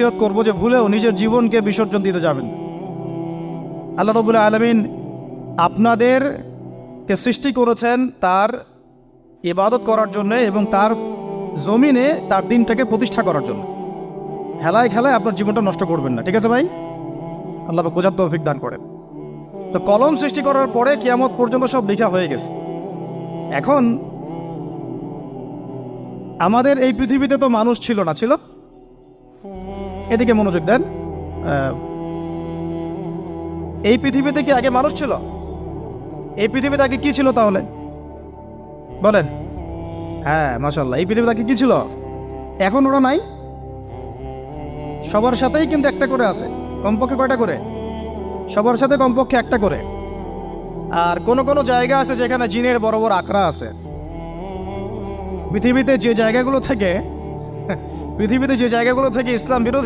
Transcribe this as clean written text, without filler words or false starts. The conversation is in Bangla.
নসিহত করব যে ভুলেও নিজের জীবনকে বিসর্জন দিতে যাবেন। আল্লাহ রাব্বুল আলামিন আপনাদেরকে সৃষ্টি করেছেন তার ইবাদত করার জন্য এবং তার জমিনে তার দিনটাকে প্রতিষ্ঠা করার জন্য। হেলায় খেলায় আপনার জীবনটা নষ্ট করবেন না, ঠিক আছে ভাই? আল্লাহ পাক বোঝার তৌফিক দান করেন। তো কলম সৃষ্টি করার পরে কিয়ামত পর্যন্ত সব লেখা হয়ে গেছে। এখন আমাদের এই পৃথিবীতে তো মানুষ ছিল না, ছিল? এদিকে মনোযোগ দেন। এই পৃথিবীতে কি আগে মানুষ ছিল? এই পৃথিবীতে আগে কি ছিল তাহলে বলেন? হ্যাঁ, মাশাআল্লাহ। এই পৃথিবীতে আগে কি ছিল? এখন ওরা নাই? সবার সাথেই কিন্তু একটা করে আছে। কমপক্ষে কয়টা করে? সবার সাথে কমপক্ষে একটা করে। আর কোন কোন জায়গা আছে যেখানে জিনের বড় বড় আখড়া আছে। পৃথিবীতে যে জায়গাগুলো থেকে ইসলাম বিরোধী